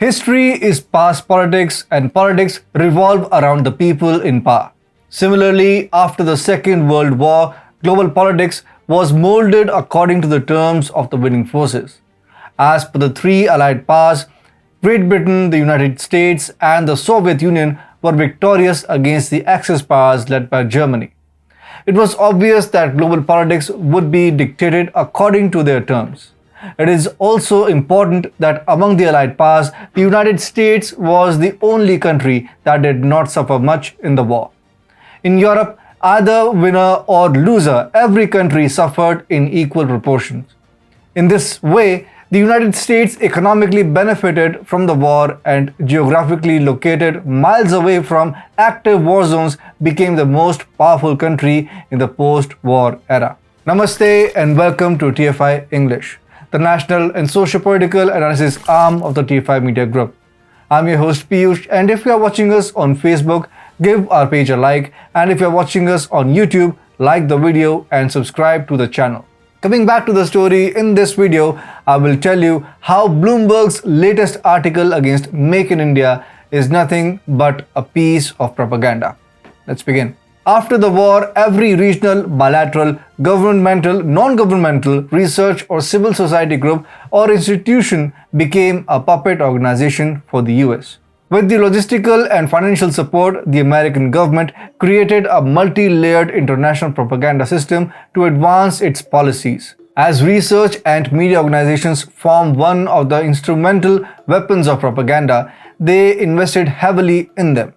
History is past politics and politics revolve around the people in power. Similarly, after the Second World War, global politics was molded according to the terms of the winning forces. As per the three Allied powers, Great Britain, the United States, and the Soviet Union were victorious against the Axis powers led by Germany. It was obvious that global politics would be dictated according to their terms. It is also important that among the Allied powers, the United States was the only country that did not suffer much in the war. In Europe, either winner or loser, every country suffered in equal proportions. In this way, the United States economically benefited from the war and geographically located miles away from active war zones became the most powerful country in the post-war era. Namaste and welcome to TFI English, the national and socio-political analysis arm of the TFI Media Group. I'm your host Piyush, and if you are watching us on Facebook, give our page a like, and if you are watching us on YouTube, like the video and subscribe to the channel. Coming back to the story, in this video, I will tell you how Bloomberg's latest article against Make in India is nothing but a piece of propaganda. Let's begin. After the war, every regional, bilateral, governmental, non-governmental, research or civil society group or institution became a puppet organization for the US. With the logistical and financial support, the American government created a multi-layered international propaganda system to advance its policies. As research and media organizations form one of the instrumental weapons of propaganda, they invested heavily in them.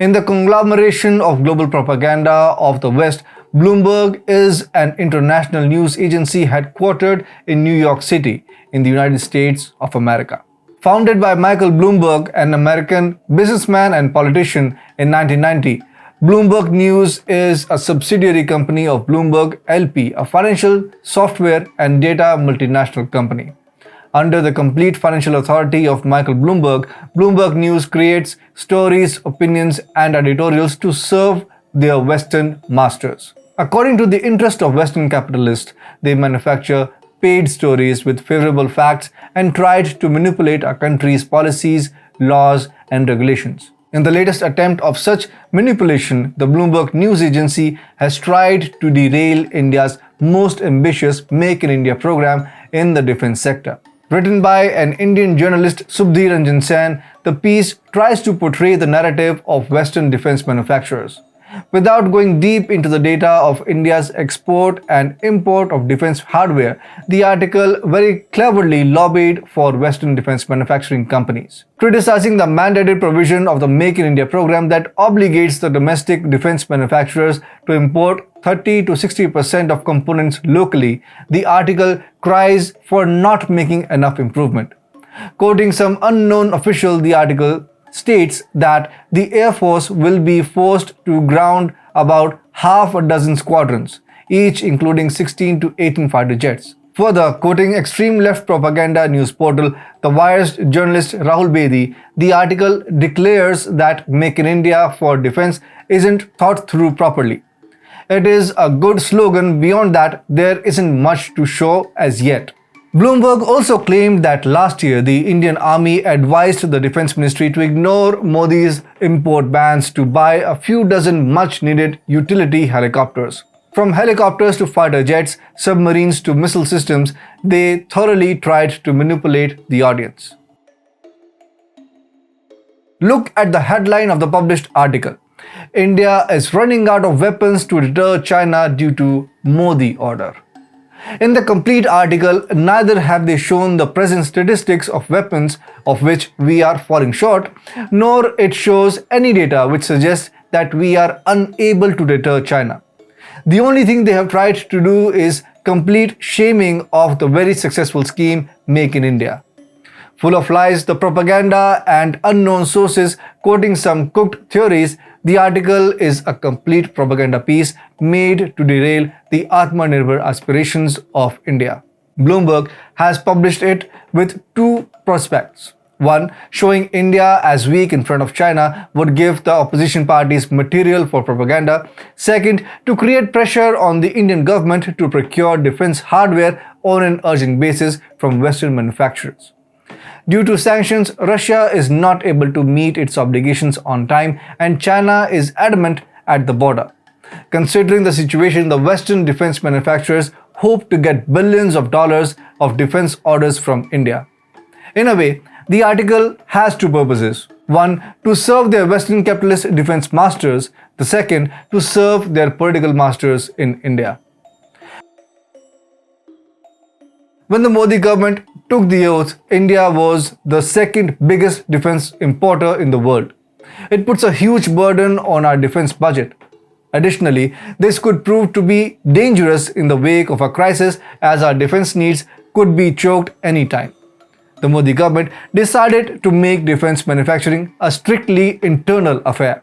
In the conglomeration of global propaganda of the West, Bloomberg is an international news agency headquartered in New York City, in the United States of America. Founded by Michael Bloomberg, an American businessman and politician, in 1990, Bloomberg News is a subsidiary company of Bloomberg LP, a financial, software, and data multinational company. Under the complete financial authority of Michael Bloomberg, Bloomberg News creates stories, opinions, and editorials to serve their Western masters. According to the interest of Western capitalists, they manufacture paid stories with favorable facts and tried to manipulate our country's policies, laws, and regulations. In the latest attempt of such manipulation, the Bloomberg News Agency has tried to derail India's most ambitious Make in India program in the defense sector. Written by an Indian journalist Subhadip Ranjan Sen, the piece tries to portray the narrative of Western defense manufacturers. Without going deep into the data of India's export and import of defense hardware, the article very cleverly lobbied for Western defense manufacturing companies, criticizing the mandated provision of the Make in India program that obligates the domestic defense manufacturers to import 30 to 60% of components locally. The article cries for not making enough improvement. Quoting some unknown official, the article states that the Air Force will be forced to ground about half a dozen squadrons, each including 16 to 18 fighter jets. Further, quoting extreme left propaganda news portal The Wire's journalist Rahul Bedi, the article declares that Make in India for defense isn't thought through properly. It is a good slogan. Beyond that, there isn't much to show as yet. Bloomberg also claimed that last year the Indian Army advised the Defense Ministry to ignore Modi's import bans to buy a few dozen much-needed utility helicopters. From helicopters to fighter jets, submarines to missile systems, they thoroughly tried to manipulate the audience. Look at the headline of the published article. India is running out of weapons to deter China due to Modi order. In the complete article, neither have they shown the present statistics of weapons of which we are falling short, nor it shows any data which suggests that we are unable to deter China. The only thing they have tried to do is complete shaming of the very successful scheme Make in India. Full of lies, the propaganda and unknown sources quoting some cooked theories, the article is a complete propaganda piece made to derail the Atmanirbhar aspirations of India. Bloomberg has published it with two prospects. One, showing India as weak in front of China would give the opposition parties material for propaganda. Second, to create pressure on the Indian government to procure defense hardware on an urgent basis from Western manufacturers. Due to sanctions, Russia is not able to meet its obligations on time, and China is adamant at the border. Considering the situation, the Western defense manufacturers hope to get billions of dollars of defense orders from India. In a way, the article has two purposes. One, to serve their Western capitalist defense masters. The second, to serve their political masters in India. When the Modi government took the oath, India was the second biggest defense importer in the world. It puts a huge burden on our defense budget. Additionally, this could prove to be dangerous in the wake of a crisis, as our defense needs could be choked anytime. The Modi government decided to make defense manufacturing a strictly internal affair.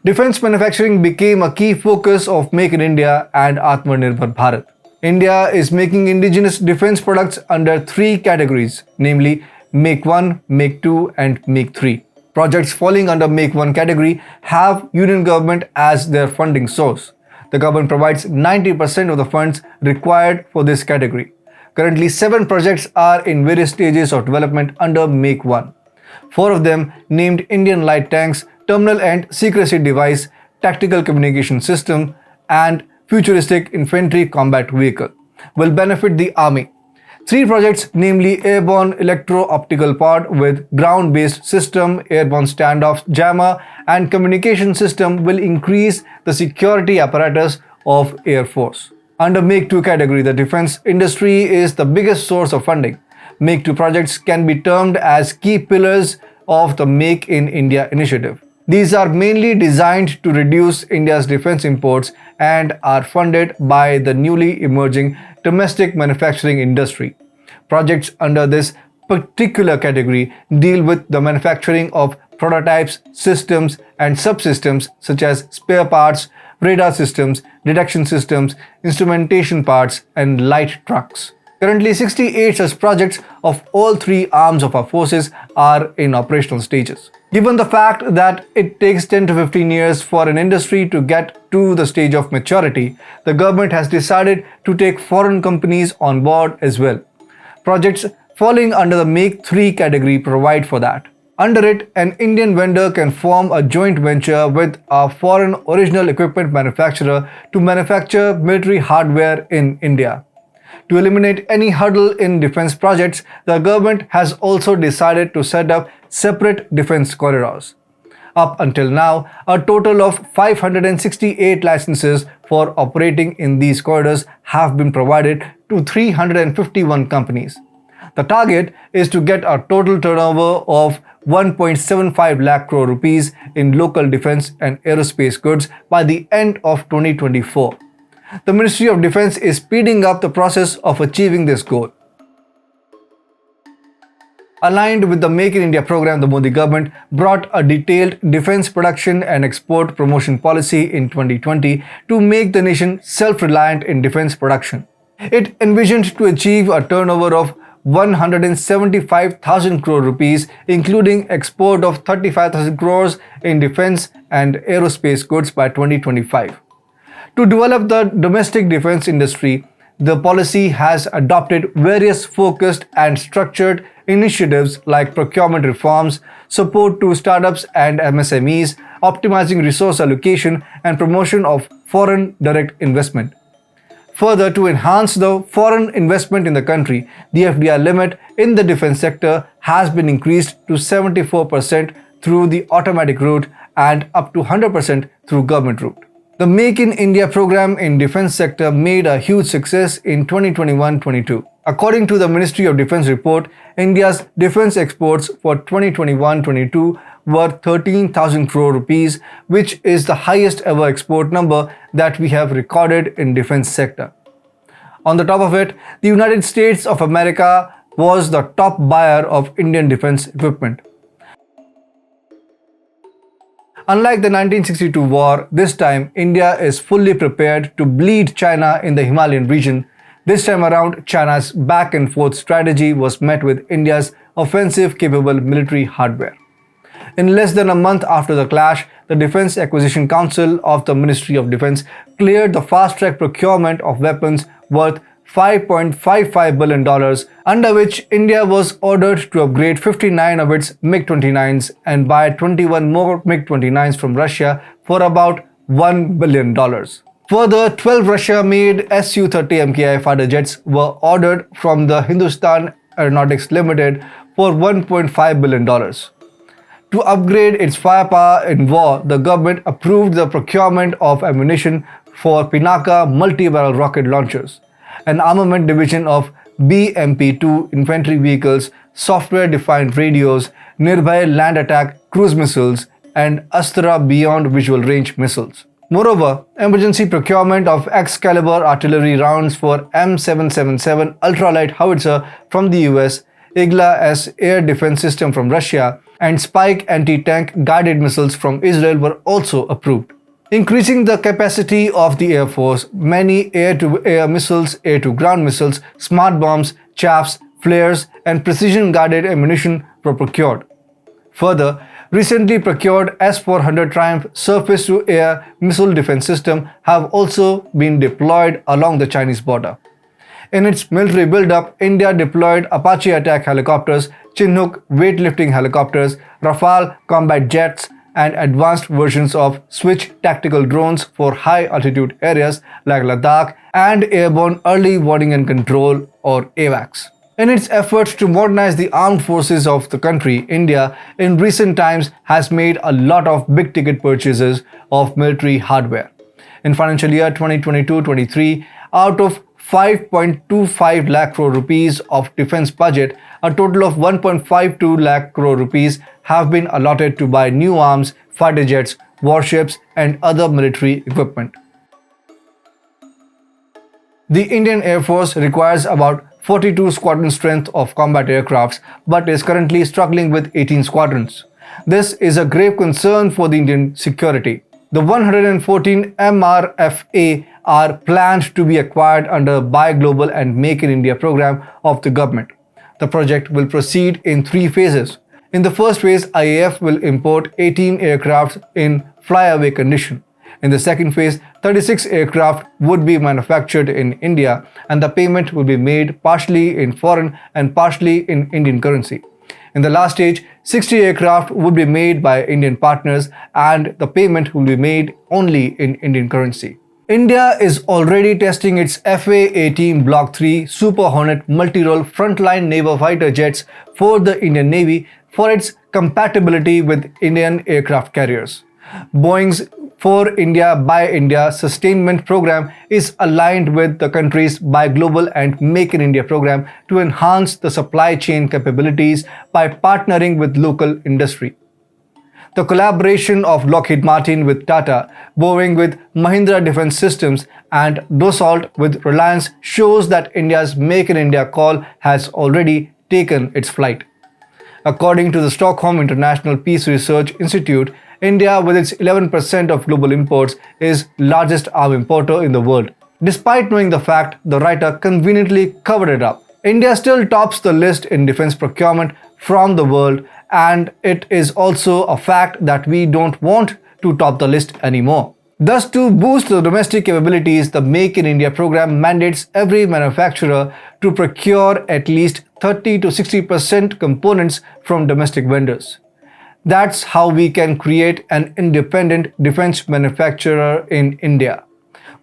Defense manufacturing became a key focus of Make in India and Atmanirbhar Bharat. India is making indigenous defense products under three categories, namely Make 1, Make 2 and Make 3. Projects falling under Make 1 category have Union government as their funding source. The government provides 90% of the funds required for this category. Currently, 7 projects are in various stages of development under Make 1. 4 of them, named Indian Light Tanks, Terminal and Secrecy Device, Tactical Communication System and Futuristic Infantry Combat Vehicle, will benefit the Army. 3 projects, namely Airborne Electro-Optical Pod with Ground-Based System, Airborne Standoff Jammer and Communication System, will increase the security apparatus of Air Force. Under Make 2 category, the defense industry is the biggest source of funding. Make 2 projects can be termed as key pillars of the Make in India initiative. These are mainly designed to reduce India's defense imports and are funded by the newly emerging domestic manufacturing industry. Projects under this particular category deal with the manufacturing of prototypes, systems, and subsystems such as spare parts, radar systems, detection systems, instrumentation parts, and light trucks. Currently, 68 such projects of all 3 arms of our forces are in operational stages. Given the fact that it takes 10 to 15 years for an industry to get to the stage of maturity, the government has decided to take foreign companies on board as well. Projects falling under the Make 3 category provide for that. Under it, an Indian vendor can form a joint venture with a foreign original equipment manufacturer to manufacture military hardware in India. To eliminate any hurdle in defense projects, the government has also decided to set up separate defense corridors. Up until now, a total of 568 licenses for operating in these corridors have been provided to 351 companies. The target is to get a total turnover of 1.75 lakh crore rupees in local defense and aerospace goods by the end of 2024. The Ministry of Defense is speeding up the process of achieving this goal. Aligned with the Make in India program, the Modi government brought a detailed defense production and export promotion policy in 2020 to make the nation self-reliant in defense production. It envisioned to achieve a turnover of 175,000 crore rupees, including export of 35,000 crores in defense and aerospace goods by 2025. To develop the domestic defense industry, the policy has adopted various focused and structured initiatives like procurement reforms, support to startups and MSMEs, optimizing resource allocation, and promotion of foreign direct investment. Further, to enhance the foreign investment in the country, the FDI limit in the defense sector has been increased to 74% through the automatic route and up to 100% through government route. The Make in India program in defense sector made a huge success in 2021-22. According to the Ministry of Defense report, India's defense exports for 2021-22 were 13,000 crore rupees, which is the highest ever export number that we have recorded in defense sector. On the top of it, the United States of America was the top buyer of Indian defense equipment. Unlike the 1962 war, this time India is fully prepared to bleed China in the Himalayan region. This time around, China's back and forth strategy was met with India's offensive capable military hardware. In less than a month after the clash, the Defense Acquisition Council of the Ministry of Defense cleared the fast-track procurement of weapons worth $5.55 billion, under which India was ordered to upgrade 59 of its MiG-29s and buy 21 more MiG-29s from Russia for about $1 billion. Further, 12 Russia-made Su-30 MKI fighter jets were ordered from the Hindustan Aeronautics Limited for $1.5 billion. To upgrade its firepower in war, the government approved the procurement of ammunition for Pinaka multi-barrel rocket launchers, an armament division of BMP-2 infantry vehicles, software-defined radios, Nirbhay land attack cruise missiles, and Astra beyond visual range missiles. Moreover, emergency procurement of Excalibur artillery rounds for M777 ultralight howitzer from the US, Igla-S air defense system from Russia, and Spike anti-tank guided missiles from Israel were also approved. Increasing the capacity of the Air Force, many air-to-air missiles, air-to-ground missiles, smart bombs, chaffs, flares, and precision-guided ammunition were procured. Further, recently procured S-400 Triumph surface-to-air missile defense system have also been deployed along the Chinese border. In its military build-up, India deployed Apache attack helicopters, Chinook weightlifting helicopters, Rafale combat jets, and advanced versions of Switch tactical drones for high-altitude areas like Ladakh and airborne early warning and control or AWACS. In its efforts to modernize the armed forces of the country, India in recent times has made a lot of big-ticket purchases of military hardware. In financial year 2022-23, out of 5.25 lakh crore rupees of defense budget, a total of 1.52 lakh crore rupees have been allotted to buy new arms, fighter jets, warships, and other military equipment. The Indian Air Force requires about 42 squadron strength of combat aircrafts, but is currently struggling with 18 squadrons. This is a grave concern for the Indian security. The 114 MRFA are planned to be acquired under Buy Global and Make in India program of the government. The project will proceed in 3 phases. In the first phase, IAF will import 18 aircraft in flyaway condition. In the second phase, 36 aircraft would be manufactured in India and the payment will be made partially in foreign and partially in Indian currency. In the last stage, 60 aircraft would be made by Indian partners and the payment will be made only in Indian currency. India is already testing its FA-18 Block 3 Super Hornet multi-role frontline naval fighter jets for the Indian Navy for its compatibility with Indian aircraft carriers. Boeing's For India by India sustainment program is aligned with the country's Buy Global and Make in India program to enhance the supply chain capabilities by partnering with local industry. The collaboration of Lockheed Martin with Tata, Boeing with Mahindra Defense Systems, and Dassault with Reliance shows that India's Make in India call has already taken its flight. According to the Stockholm International Peace Research Institute, India, with its 11% of global imports, is largest arms importer in the world. Despite knowing the fact, the writer conveniently covered it up. India still tops the list in defense procurement from the world, and it is also a fact that we don't want to top the list anymore. Thus, to boost the domestic capabilities, the Make in India program mandates every manufacturer to procure at least 30 to 60% components from domestic vendors. That's how we can create an independent defense manufacturer in India.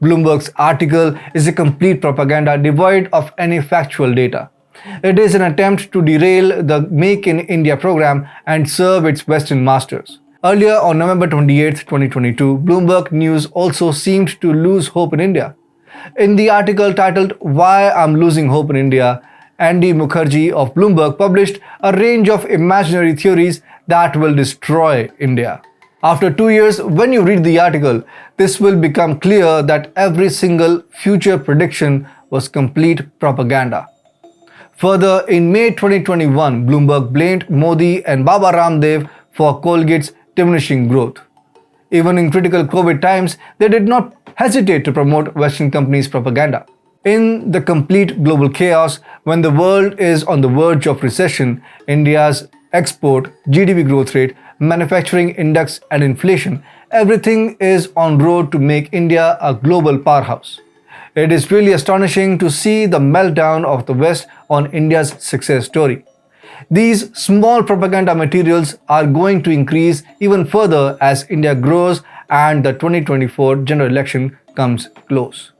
Bloomberg's article is a complete propaganda devoid of any factual data. It is an attempt to derail the Make in India program and serve its Western masters. Earlier on November 28, 2022, Bloomberg News also seemed to lose hope in India. In the article titled "Why I'm Losing Hope in India," Andy Mukherjee of Bloomberg published a range of imaginary theories that will destroy India. After 2 years, when you read the article, this will become clear that every single future prediction was complete propaganda. Further, in May 2021, Bloomberg blamed Modi and Baba Ramdev for Colgate's diminishing growth. Even in critical COVID times, they did not hesitate to promote Western companies' propaganda. In the complete global chaos, when the world is on the verge of recession, India's export, GDP growth rate, manufacturing index and inflation, everything is on road to make India a global powerhouse. It is really astonishing to see the meltdown of the West on India's success story. These small propaganda materials are going to increase even further as India grows and the 2024 general election comes close.